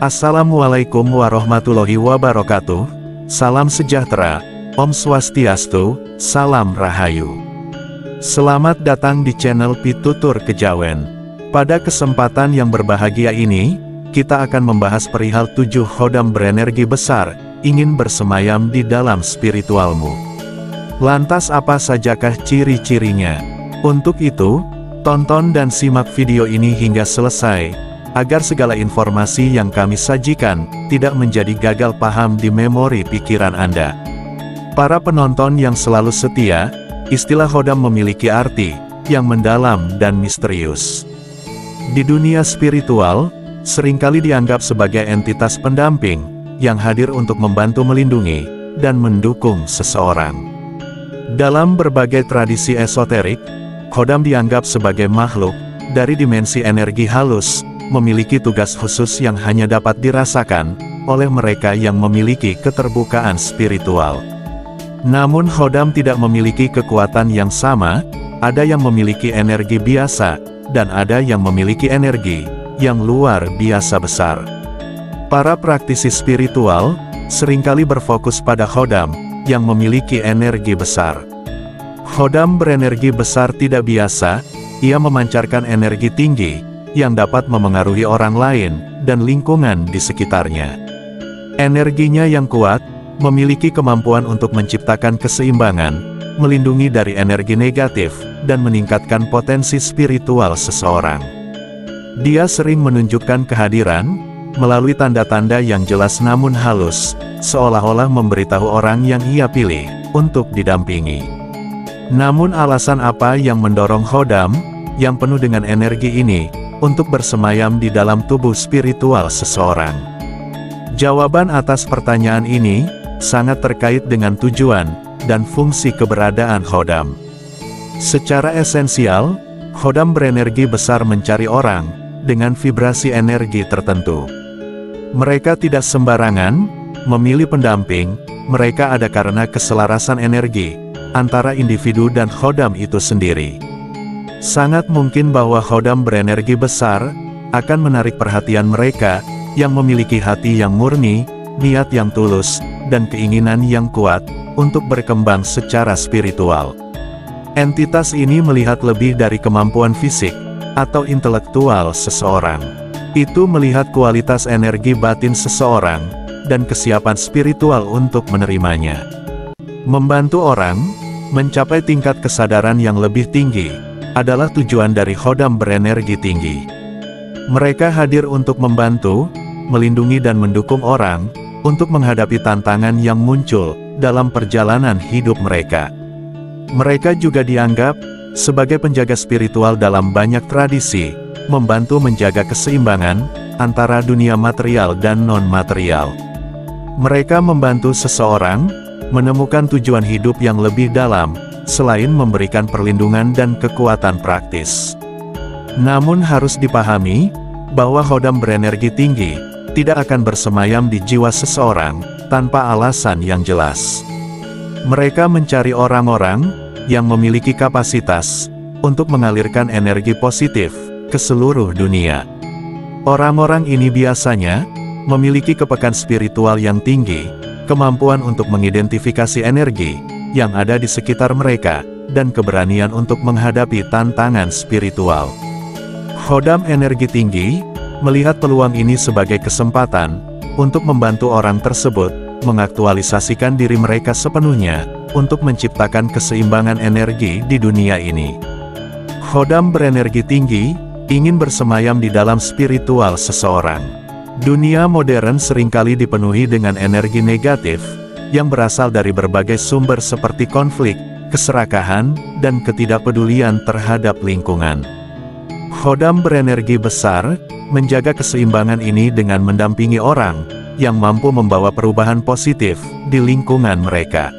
Assalamualaikum warahmatullahi wabarakatuh. Salam sejahtera, Om Swastiastu, Salam Rahayu. Selamat datang di channel Pitutur Kejawen. Pada kesempatan yang berbahagia ini, kita akan membahas perihal 7 khodam berenergi besar, ingin bersemayam di dalam spiritualmu. Lantas apa sajakah ciri-cirinya? Untuk itu, tonton dan simak video ini hingga selesai, agar segala informasi yang kami sajikan, tidak menjadi gagal paham di memori pikiran Anda. Para penonton yang selalu setia, istilah khodam memiliki arti yang mendalam dan misterius. Di dunia spiritual, seringkali dianggap sebagai entitas pendamping, yang hadir untuk membantu melindungi, dan mendukung seseorang. Dalam berbagai tradisi esoterik, khodam dianggap sebagai makhluk dari dimensi energi halus, memiliki tugas khusus yang hanya dapat dirasakan oleh mereka yang memiliki keterbukaan spiritual. Namun khodam tidak memiliki kekuatan yang sama, ada yang memiliki energi biasa, dan ada yang memiliki energi yang luar biasa besar. Para praktisi spiritual seringkali berfokus pada khodam yang memiliki energi besar. Khodam berenergi besar tidak biasa, ia memancarkan energi tinggi yang dapat memengaruhi orang lain dan lingkungan di sekitarnya. Energinya yang kuat memiliki kemampuan untuk menciptakan keseimbangan, melindungi dari energi negatif, dan meningkatkan potensi spiritual seseorang. Dia sering menunjukkan kehadiran melalui tanda-tanda yang jelas namun halus, seolah-olah memberitahu orang yang ia pilih untuk didampingi. Namun alasan apa yang mendorong khodam yang penuh dengan energi ini untuk bersemayam di dalam tubuh spiritual seseorang? Jawaban atas pertanyaan ini sangat terkait dengan tujuan dan fungsi keberadaan khodam. Secara esensial, khodam berenergi besar mencari orang dengan vibrasi energi tertentu. Mereka tidak sembarangan memilih pendamping, mereka ada karena keselarasan energi antara individu dan khodam itu sendiri. Sangat mungkin bahwa khodam berenergi besar akan menarik perhatian mereka yang memiliki hati yang murni, niat yang tulus, dan keinginan yang kuat untuk berkembang secara spiritual. Entitas ini melihat lebih dari kemampuan fisik atau intelektual seseorang. Itu melihat kualitas energi batin seseorang dan kesiapan spiritual untuk menerimanya. Membantu orang mencapai tingkat kesadaran yang lebih tinggi adalah tujuan dari khodam berenergi tinggi. Mereka hadir untuk membantu, melindungi dan mendukung orang, untuk menghadapi tantangan yang muncul dalam perjalanan hidup mereka. Mereka juga dianggap sebagai penjaga spiritual dalam banyak tradisi, membantu menjaga keseimbangan antara dunia material dan non-material. Mereka membantu seseorang menemukan tujuan hidup yang lebih dalam, selain memberikan perlindungan dan kekuatan praktis. Namun harus dipahami, bahwa khodam berenergi tinggi tidak akan bersemayam di jiwa seseorang tanpa alasan yang jelas. Mereka mencari orang-orang yang memiliki kapasitas untuk mengalirkan energi positif ke seluruh dunia. Orang-orang ini biasanya memiliki kepekaan spiritual yang tinggi, kemampuan untuk mengidentifikasi energi yang ada di sekitar mereka, dan keberanian untuk menghadapi tantangan spiritual. Khodam energi tinggi melihat peluang ini sebagai kesempatan untuk membantu orang tersebut mengaktualisasikan diri mereka sepenuhnya untuk menciptakan keseimbangan energi di dunia ini. Khodam berenergi tinggi ingin bersemayam di dalam spiritual seseorang. Dunia modern seringkali dipenuhi dengan energi negatif yang berasal dari berbagai sumber seperti konflik, keserakahan, dan ketidakpedulian terhadap lingkungan. Khodam berenergi besar menjaga keseimbangan ini dengan mendampingi orang yang mampu membawa perubahan positif di lingkungan mereka.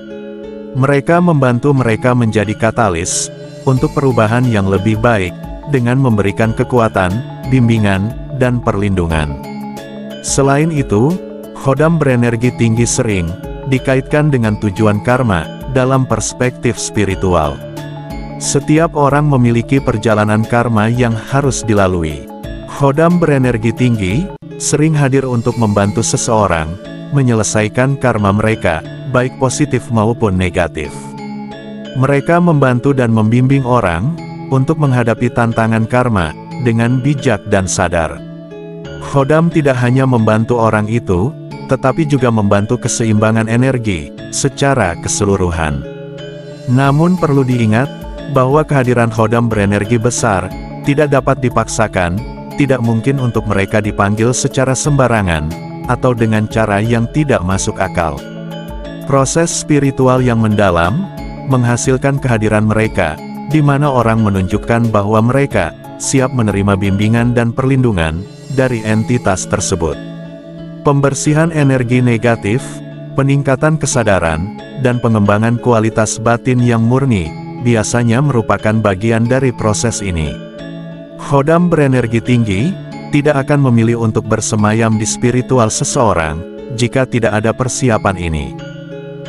Mereka membantu mereka menjadi katalis untuk perubahan yang lebih baik dengan memberikan kekuatan, bimbingan, dan perlindungan. Selain itu, khodam berenergi tinggi sering dikaitkan dengan tujuan karma dalam perspektif spiritual. Setiap orang memiliki perjalanan karma yang harus dilalui. Khodam berenergi tinggi sering hadir untuk membantu seseorang menyelesaikan karma mereka, baik positif maupun negatif. Mereka membantu dan membimbing orang untuk menghadapi tantangan karma dengan bijak dan sadar. Khodam tidak hanya membantu orang itu, tetapi juga membantu keseimbangan energi secara keseluruhan. Namun perlu diingat bahwa kehadiran khodam berenergi besar tidak dapat dipaksakan, tidak mungkin untuk mereka dipanggil secara sembarangan atau dengan cara yang tidak masuk akal. Proses spiritual yang mendalam menghasilkan kehadiran mereka, di mana orang menunjukkan bahwa mereka siap menerima bimbingan dan perlindungan dari entitas tersebut. Pembersihan energi negatif, peningkatan kesadaran, dan pengembangan kualitas batin yang murni, biasanya merupakan bagian dari proses ini. Khodam berenergi tinggi tidak akan memilih untuk bersemayam di spiritual seseorang jika tidak ada persiapan ini.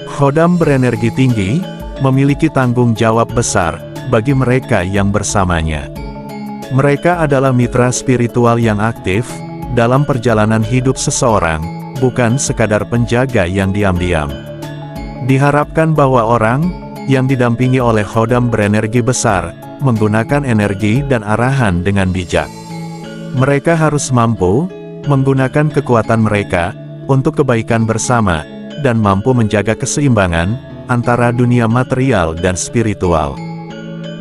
Khodam berenergi tinggi memiliki tanggung jawab besar bagi mereka yang bersamanya. Mereka adalah mitra spiritual yang aktif dalam perjalanan hidup seseorang, bukan sekadar penjaga yang diam-diam. Diharapkan bahwa orang yang didampingi oleh khodam berenergi besar menggunakan energi dan arahan dengan bijak. Mereka harus mampu menggunakan kekuatan mereka untuk kebaikan bersama dan mampu menjaga keseimbangan antara dunia material dan spiritual.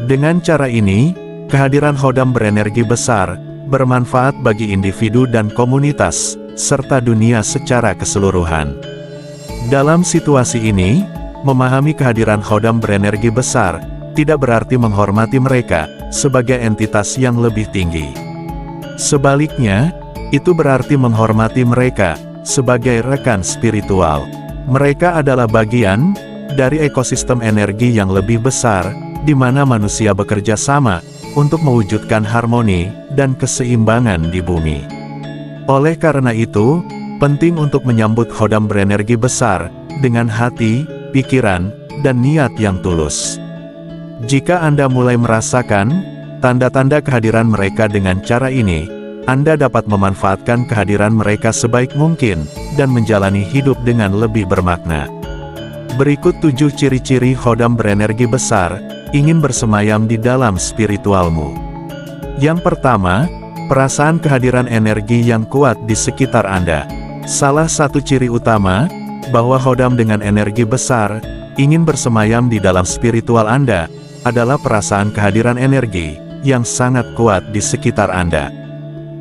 Dengan cara ini, kehadiran khodam berenergi besar bermanfaat bagi individu dan komunitas, serta dunia secara keseluruhan. Dalam situasi ini, memahami kehadiran khodam berenergi besar tidak berarti menghormati mereka sebagai entitas yang lebih tinggi. Sebaliknya, itu berarti menghormati mereka sebagai rekan spiritual. Mereka adalah bagian dari ekosistem energi yang lebih besar, di mana manusia bekerja sama untuk mewujudkan harmoni dan keseimbangan di bumi. Oleh karena itu, penting untuk menyambut khodam berenergi besar dengan hati, pikiran, dan niat yang tulus. Jika Anda mulai merasakan tanda-tanda kehadiran mereka dengan cara ini, Anda dapat memanfaatkan kehadiran mereka sebaik mungkin dan menjalani hidup dengan lebih bermakna. Berikut 7 ciri-ciri khodam berenergi besar ingin bersemayam di dalam spiritualmu. Yang pertama, perasaan kehadiran energi yang kuat di sekitar Anda. Salah satu ciri utama bahwa khodam dengan energi besar ingin bersemayam di dalam spiritual Anda adalah perasaan kehadiran energi yang sangat kuat di sekitar Anda.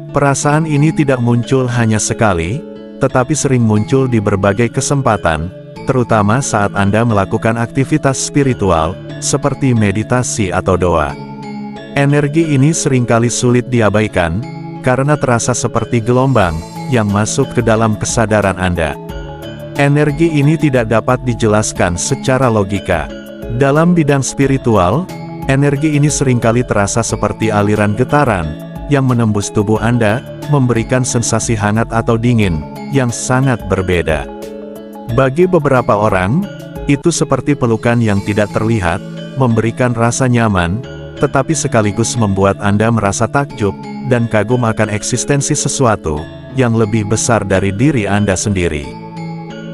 Perasaan ini tidak muncul hanya sekali, tetapi sering muncul di berbagai kesempatan, terutama saat Anda melakukan aktivitas spiritual, seperti meditasi atau doa. Energi ini seringkali sulit diabaikan, karena terasa seperti gelombang yang masuk ke dalam kesadaran Anda. Energi ini tidak dapat dijelaskan secara logika. Dalam bidang spiritual, energi ini seringkali terasa seperti aliran getaran yang menembus tubuh Anda, memberikan sensasi hangat atau dingin yang sangat berbeda. Bagi beberapa orang, itu seperti pelukan yang tidak terlihat, memberikan rasa nyaman, tetapi sekaligus membuat Anda merasa takjub dan kagum akan eksistensi sesuatu yang lebih besar dari diri Anda sendiri.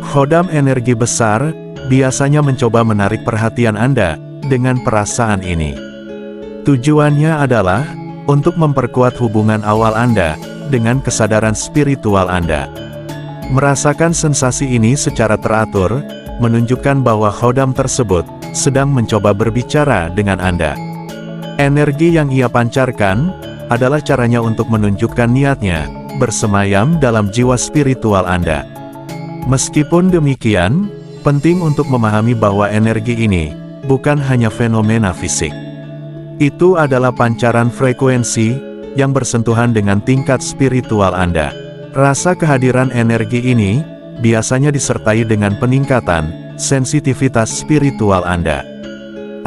Khodam energi besar biasanya mencoba menarik perhatian Anda dengan perasaan ini. Tujuannya adalah untuk memperkuat hubungan awal Anda dengan kesadaran spiritual Anda. Merasakan sensasi ini secara teratur, menunjukkan bahwa khodam tersebut sedang mencoba berbicara dengan Anda. Energi yang ia pancarkan adalah caranya untuk menunjukkan niatnya bersemayam dalam jiwa spiritual Anda. Meskipun demikian, penting untuk memahami bahwa energi ini bukan hanya fenomena fisik. Itu adalah pancaran frekuensi yang bersentuhan dengan tingkat spiritual Anda. Rasa kehadiran energi ini biasanya disertai dengan peningkatan sensitivitas spiritual Anda.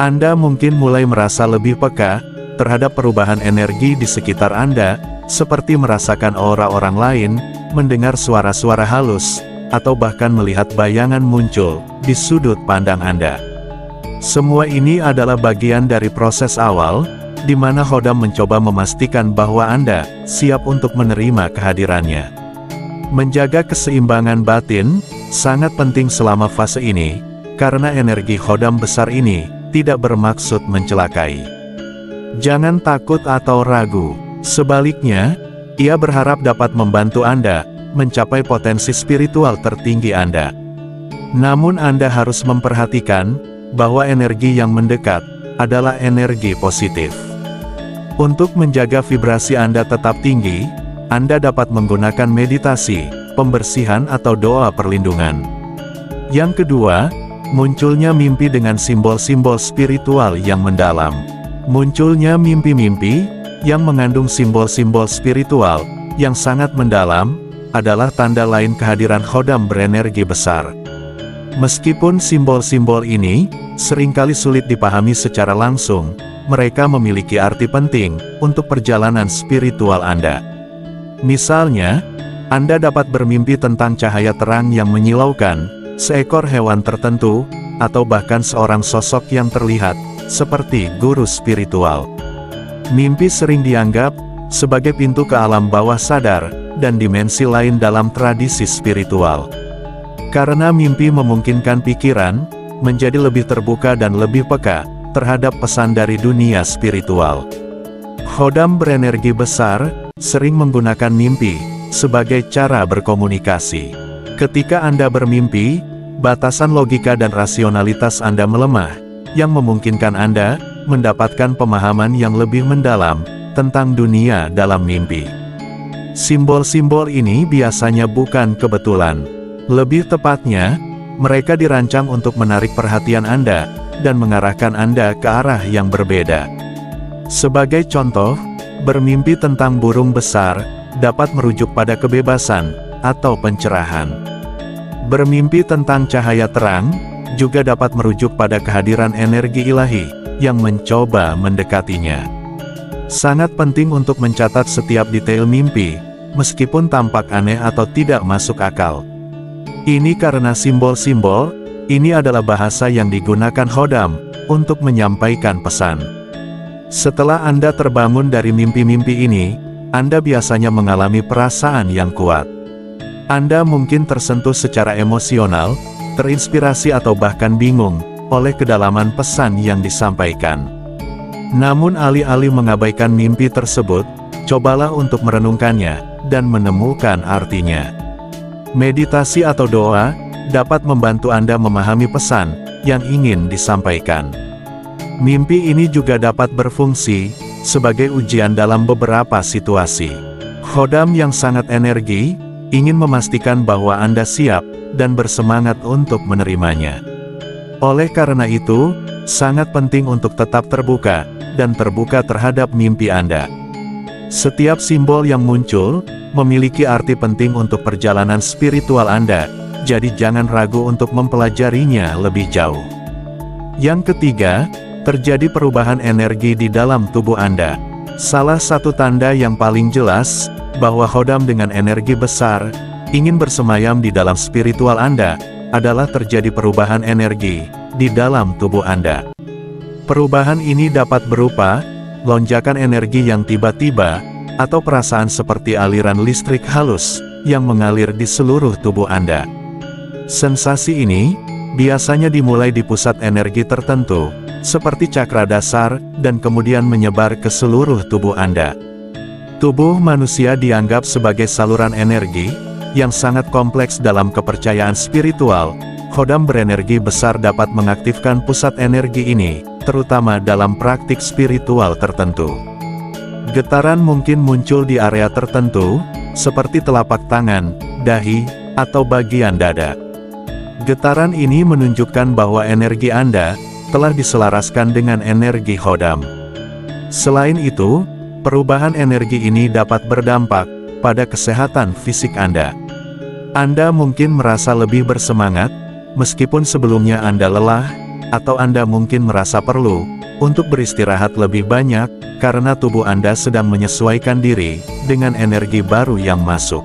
Anda mungkin mulai merasa lebih peka terhadap perubahan energi di sekitar Anda, seperti merasakan aura orang lain, mendengar suara-suara halus, atau bahkan melihat bayangan muncul di sudut pandang Anda. Semua ini adalah bagian dari proses awal, di mana khodam mencoba memastikan bahwa Anda siap untuk menerima kehadirannya. Menjaga keseimbangan batin sangat penting selama fase ini, karena energi khodam besar ini tidak bermaksud mencelakai. Jangan takut atau ragu, sebaliknya, ia berharap dapat membantu Anda mencapai potensi spiritual tertinggi Anda. Namun Anda harus memperhatikan bahwa energi yang mendekat adalah energi positif. Untuk menjaga vibrasi Anda tetap tinggi, Anda dapat menggunakan meditasi, pembersihan atau doa perlindungan. Yang kedua, munculnya mimpi dengan simbol-simbol spiritual yang mendalam. Munculnya mimpi-mimpi yang mengandung simbol-simbol spiritual yang sangat mendalam adalah tanda lain kehadiran khodam berenergi besar. Meskipun simbol-simbol ini seringkali sulit dipahami secara langsung, mereka memiliki arti penting untuk perjalanan spiritual Anda. Misalnya, Anda dapat bermimpi tentang cahaya terang yang menyilaukan, seekor hewan tertentu, atau bahkan seorang sosok yang terlihat seperti guru spiritual. Mimpi sering dianggap sebagai pintu ke alam bawah sadar dan dimensi lain dalam tradisi spiritual. Karena mimpi memungkinkan pikiran menjadi lebih terbuka dan lebih peka terhadap pesan dari dunia spiritual. Khodam berenergi besar sering menggunakan mimpi sebagai cara berkomunikasi. Ketika Anda bermimpi, batasan logika dan rasionalitas Anda melemah, yang memungkinkan Anda mendapatkan pemahaman yang lebih mendalam tentang dunia dalam mimpi. Simbol-simbol ini biasanya bukan kebetulan. Lebih tepatnya, mereka dirancang untuk menarik perhatian Anda dan mengarahkan Anda ke arah yang berbeda. Sebagai contoh, bermimpi tentang burung besar dapat merujuk pada kebebasan atau pencerahan. Bermimpi tentang cahaya terang juga dapat merujuk pada kehadiran energi ilahi yang mencoba mendekatinya. Sangat penting untuk mencatat setiap detail mimpi, meskipun tampak aneh atau tidak masuk akal. Ini karena simbol-simbol ini adalah bahasa yang digunakan khodam untuk menyampaikan pesan. Setelah Anda terbangun dari mimpi-mimpi ini, Anda biasanya mengalami perasaan yang kuat. Anda mungkin tersentuh secara emosional, terinspirasi atau bahkan bingung oleh kedalaman pesan yang disampaikan. Namun alih-alih mengabaikan mimpi tersebut, cobalah untuk merenungkannya dan menemukan artinya. Meditasi atau doa dapat membantu Anda memahami pesan yang ingin disampaikan. Mimpi ini juga dapat berfungsi sebagai ujian dalam beberapa situasi. Khodam yang sangat energi ingin memastikan bahwa Anda siap dan bersemangat untuk menerimanya. Oleh karena itu, sangat penting untuk tetap terbuka dan terbuka terhadap mimpi Anda. Setiap simbol yang muncul memiliki arti penting untuk perjalanan spiritual Anda, jadi jangan ragu untuk mempelajarinya lebih jauh. Yang ketiga, terjadi perubahan energi di dalam tubuh Anda. Salah satu tanda yang paling jelas bahwa khodam dengan energi besar ingin bersemayam di dalam spiritual Anda adalah terjadi perubahan energi di dalam tubuh Anda. Perubahan ini dapat berupa lonjakan energi yang tiba-tiba atau perasaan seperti aliran listrik halus yang mengalir di seluruh tubuh Anda. Sensasi ini biasanya dimulai di pusat energi tertentu, seperti cakra dasar, dan kemudian menyebar ke seluruh tubuh Anda. Tubuh manusia dianggap sebagai saluran energi yang sangat kompleks dalam kepercayaan spiritual. Khodam berenergi besar dapat mengaktifkan pusat energi ini, terutama dalam praktik spiritual tertentu. Getaran mungkin muncul di area tertentu, seperti telapak tangan, dahi, atau bagian dada. Getaran ini menunjukkan bahwa energi Anda telah diselaraskan dengan energi khodam. Selain itu, perubahan energi ini dapat berdampak pada kesehatan fisik Anda. Anda mungkin merasa lebih bersemangat, meskipun sebelumnya Anda lelah, atau Anda mungkin merasa perlu untuk beristirahat lebih banyak, karena tubuh Anda sedang menyesuaikan diri dengan energi baru yang masuk.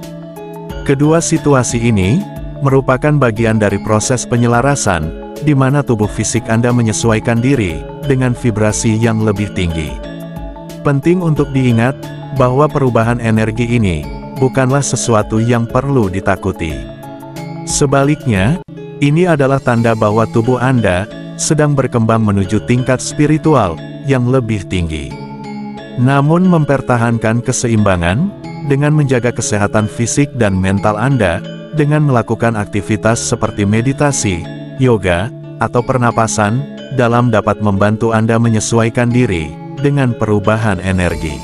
Kedua situasi ini merupakan bagian dari proses penyelarasan, di mana tubuh fisik Anda menyesuaikan diri dengan vibrasi yang lebih tinggi. Penting untuk diingat bahwa perubahan energi ini bukanlah sesuatu yang perlu ditakuti. Sebaliknya, ini adalah tanda bahwa tubuh Anda sedang berkembang menuju tingkat spiritual yang lebih tinggi. Namun mempertahankan keseimbangan dengan menjaga kesehatan fisik dan mental Anda dengan melakukan aktivitas seperti meditasi, yoga, atau pernapasan dapat membantu Anda menyesuaikan diri dengan perubahan energi.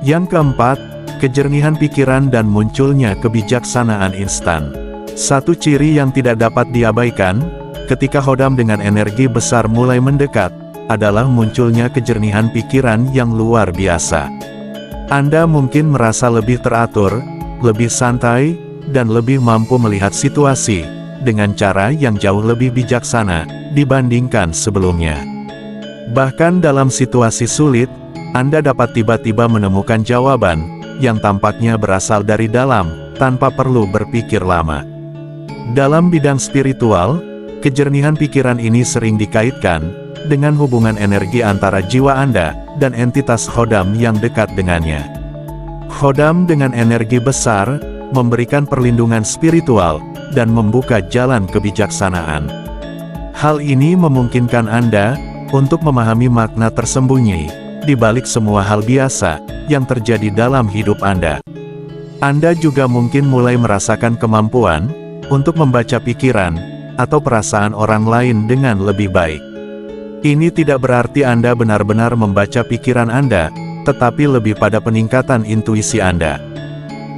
Yang keempat, kejernihan pikiran dan munculnya kebijaksanaan instan. Satu ciri yang tidak dapat diabaikan ketika khodam dengan energi besar mulai mendekat adalah munculnya kejernihan pikiran yang luar biasa. Anda mungkin merasa lebih teratur, lebih santai, dan lebih mampu melihat situasi dengan cara yang jauh lebih bijaksana dibandingkan sebelumnya. Bahkan dalam situasi sulit, Anda dapat tiba-tiba menemukan jawaban yang tampaknya berasal dari dalam, tanpa perlu berpikir lama. Dalam bidang spiritual, kejernihan pikiran ini sering dikaitkan dengan hubungan energi antara jiwa Anda dan entitas khodam yang dekat dengannya. Khodam dengan energi besar memberikan perlindungan spiritual dan membuka jalan kebijaksanaan. Hal ini memungkinkan Anda untuk memahami makna tersembunyi di balik semua hal biasa yang terjadi dalam hidup Anda. Anda juga mungkin mulai merasakan kemampuan untuk membaca pikiran atau perasaan orang lain dengan lebih baik. Ini tidak berarti Anda benar-benar membaca pikiran Anda, tetapi lebih pada peningkatan intuisi Anda.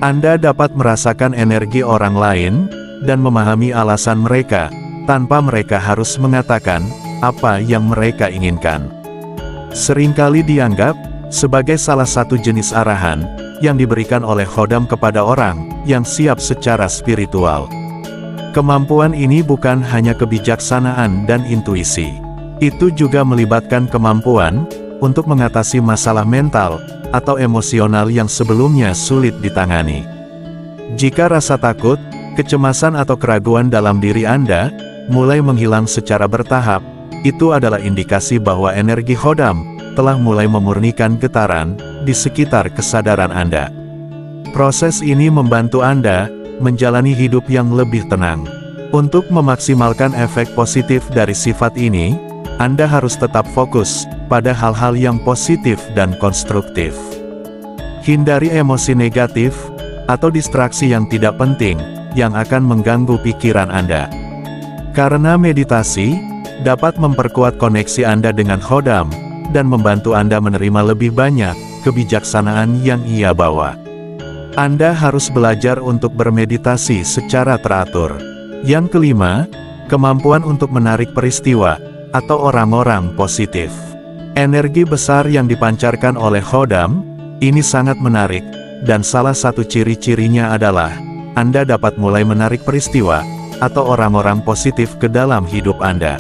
Anda dapat merasakan energi orang lain dan memahami alasan mereka tanpa mereka harus mengatakan apa yang mereka inginkan. Seringkali dianggap sebagai salah satu jenis arahan yang diberikan oleh khodam kepada orang yang siap secara spiritual. Kemampuan ini bukan hanya kebijaksanaan dan intuisi. Itu juga melibatkan kemampuan untuk mengatasi masalah mental atau emosional yang sebelumnya sulit ditangani. Jika rasa takut, kecemasan atau keraguan dalam diri Anda mulai menghilang secara bertahap, itu adalah indikasi bahwa energi khodam telah mulai memurnikan getaran di sekitar kesadaran Anda. Proses ini membantu Anda menjalani hidup yang lebih tenang. Untuk memaksimalkan efek positif dari sifat ini, Anda harus tetap fokus pada hal-hal yang positif dan konstruktif. Hindari emosi negatif atau distraksi yang tidak penting yang akan mengganggu pikiran Anda. Karena meditasi dapat memperkuat koneksi Anda dengan khodam dan membantu Anda menerima lebih banyak kebijaksanaan yang ia bawa. Anda harus belajar untuk bermeditasi secara teratur. Yang kelima, kemampuan untuk menarik peristiwa atau orang-orang positif. Energi besar yang dipancarkan oleh khodam ini sangat menarik, dan salah satu ciri-cirinya adalah Anda dapat mulai menarik peristiwa atau orang-orang positif ke dalam hidup Anda.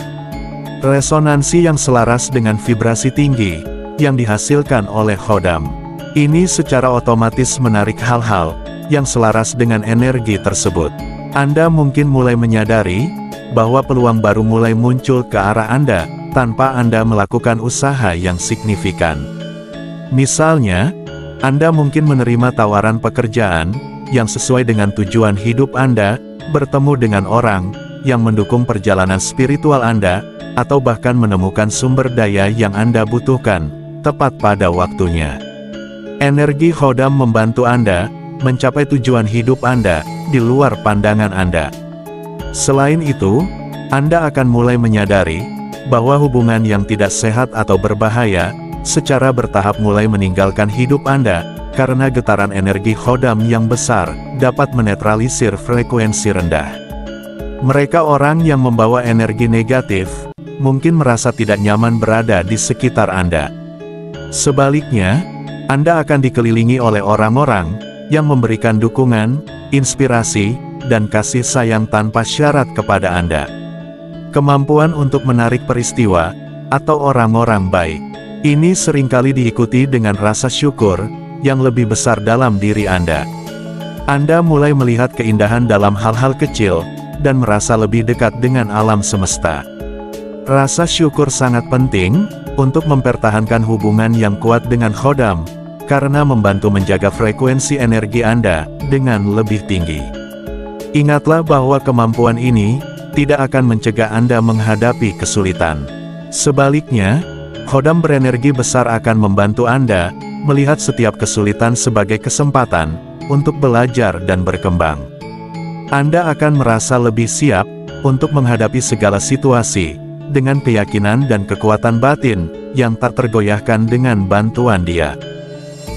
Resonansi yang selaras dengan vibrasi tinggi yang dihasilkan oleh khodam ini secara otomatis menarik hal-hal yang selaras dengan energi tersebut. Anda mungkin mulai menyadari bahwa peluang baru mulai muncul ke arah Anda tanpa Anda melakukan usaha yang signifikan. Misalnya, Anda mungkin menerima tawaran pekerjaan yang sesuai dengan tujuan hidup Anda, bertemu dengan orang yang mendukung perjalanan spiritual Anda, atau bahkan menemukan sumber daya yang Anda butuhkan tepat pada waktunya. Energi khodam membantu Anda mencapai tujuan hidup Anda di luar pandangan Anda. Selain itu, Anda akan mulai menyadari bahwa hubungan yang tidak sehat atau berbahaya secara bertahap mulai meninggalkan hidup Anda karena getaran energi khodam yang besar dapat menetralisir frekuensi rendah. Mereka orang yang membawa energi negatif mungkin merasa tidak nyaman berada di sekitar Anda. Sebaliknya, Anda akan dikelilingi oleh orang-orang yang memberikan dukungan, inspirasi, dan kasih sayang tanpa syarat kepada Anda. Kemampuan untuk menarik peristiwa atau orang-orang baik ini seringkali diikuti dengan rasa syukur yang lebih besar dalam diri Anda. Anda mulai melihat keindahan dalam hal-hal kecil dan merasa lebih dekat dengan alam semesta. Rasa syukur sangat penting untuk mempertahankan hubungan yang kuat dengan khodam karena membantu menjaga frekuensi energi Anda dengan lebih tinggi. Ingatlah bahwa kemampuan ini tidak akan mencegah Anda menghadapi kesulitan. Sebaliknya, Khodam berenergi besar akan membantu Anda melihat setiap kesulitan sebagai kesempatan untuk belajar dan berkembang. Anda akan merasa lebih siap untuk menghadapi segala situasi dengan keyakinan dan kekuatan batin yang tak tergoyahkan dengan bantuan Dia.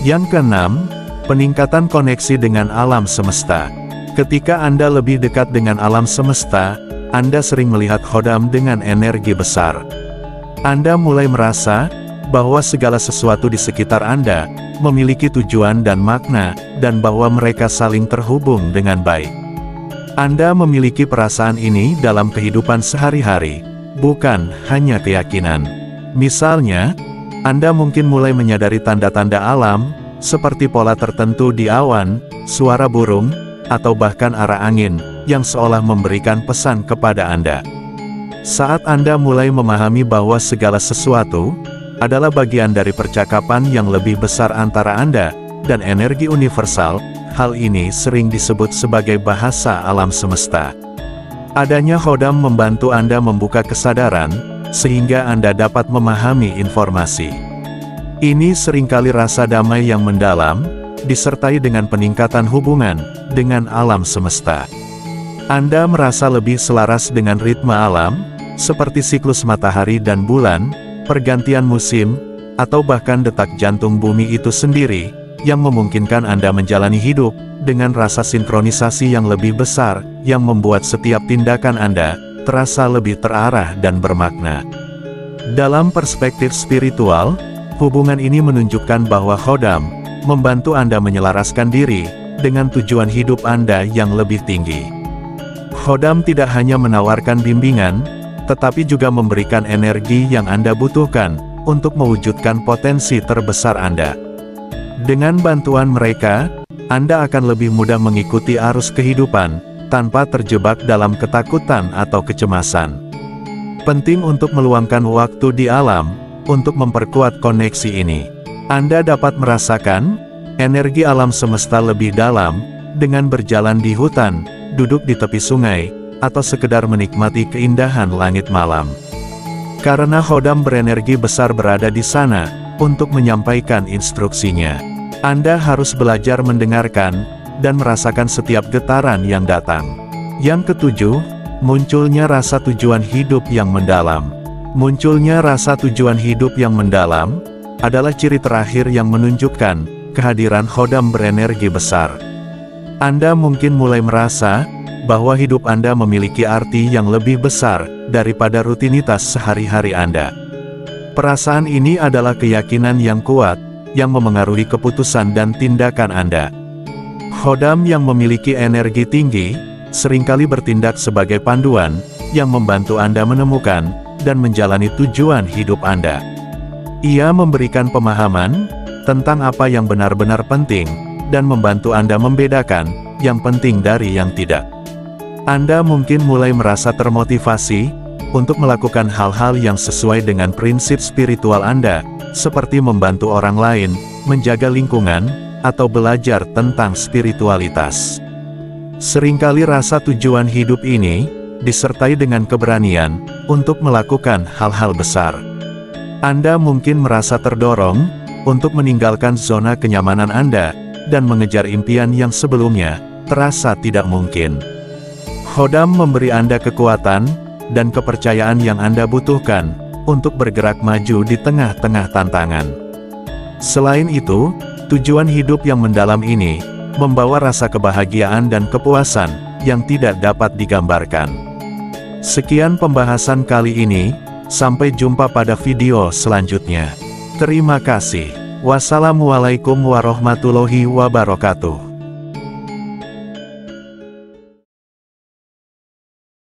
Yang keenam, peningkatan koneksi dengan alam semesta. Ketika Anda lebih dekat dengan alam semesta, Anda sering melihat Khodam dengan energi besar. Anda mulai merasa bahwa segala sesuatu di sekitar Anda memiliki tujuan dan makna, dan bahwa mereka saling terhubung dengan baik. Anda memiliki perasaan ini dalam kehidupan sehari-hari, bukan hanya keyakinan. Misalnya, Anda mungkin mulai menyadari tanda-tanda alam, seperti pola tertentu di awan, suara burung, atau bahkan arah angin, yang seolah memberikan pesan kepada Anda. Saat Anda mulai memahami bahwa segala sesuatu adalah bagian dari percakapan yang lebih besar antara Anda dan energi universal, hal ini sering disebut sebagai bahasa alam semesta. Adanya Khodam membantu Anda membuka kesadaran, sehingga Anda dapat memahami informasi. Ini seringkali rasa damai yang mendalam, disertai dengan peningkatan hubungan dengan alam semesta. Anda merasa lebih selaras dengan ritme alam, seperti siklus matahari dan bulan, pergantian musim, atau bahkan detak jantung bumi itu sendiri, yang memungkinkan Anda menjalani hidup dengan rasa sinkronisasi yang lebih besar, yang membuat setiap tindakan Anda terasa lebih terarah dan bermakna. Dalam perspektif spiritual, hubungan ini menunjukkan bahwa Khodam membantu Anda menyelaraskan diri dengan tujuan hidup Anda yang lebih tinggi. Khodam tidak hanya menawarkan bimbingan, tetapi juga memberikan energi yang Anda butuhkan untuk mewujudkan potensi terbesar Anda. Dengan bantuan mereka, Anda akan lebih mudah mengikuti arus kehidupan tanpa terjebak dalam ketakutan atau kecemasan. Penting untuk meluangkan waktu di alam untuk memperkuat koneksi ini. Anda dapat merasakan energi alam semesta lebih dalam dengan berjalan di hutan, duduk di tepi sungai, atau sekedar menikmati keindahan langit malam. Karena Khodam berenergi besar berada di sana untuk menyampaikan instruksinya. Anda harus belajar mendengarkan dan merasakan setiap getaran yang datang. Yang ketujuh, munculnya rasa tujuan hidup yang mendalam. Munculnya rasa tujuan hidup yang mendalam adalah ciri terakhir yang menunjukkan kehadiran Khodam berenergi besar. Anda mungkin mulai merasa bahwa hidup Anda memiliki arti yang lebih besar daripada rutinitas sehari-hari Anda. Perasaan ini adalah keyakinan yang kuat yang memengaruhi keputusan dan tindakan Anda. Khodam yang memiliki energi tinggi seringkali bertindak sebagai panduan yang membantu Anda menemukan dan menjalani tujuan hidup Anda. Ia memberikan pemahaman tentang apa yang benar-benar penting dan membantu Anda membedakan yang penting dari yang tidak. Anda mungkin mulai merasa termotivasi untuk melakukan hal-hal yang sesuai dengan prinsip spiritual Anda, seperti membantu orang lain, menjaga lingkungan, atau belajar tentang spiritualitas. Seringkali rasa tujuan hidup ini disertai dengan keberanian untuk melakukan hal-hal besar. Anda mungkin merasa terdorong untuk meninggalkan zona kenyamanan Anda dan mengejar impian yang sebelumnya terasa tidak mungkin. Khodam memberi Anda kekuatan dan kepercayaan yang Anda butuhkan untuk bergerak maju di tengah-tengah tantangan. Selain itu, tujuan hidup yang mendalam ini membawa rasa kebahagiaan dan kepuasan yang tidak dapat digambarkan. Sekian pembahasan kali ini, sampai jumpa pada video selanjutnya. Terima kasih. Wassalamualaikum warahmatullahi wabarakatuh.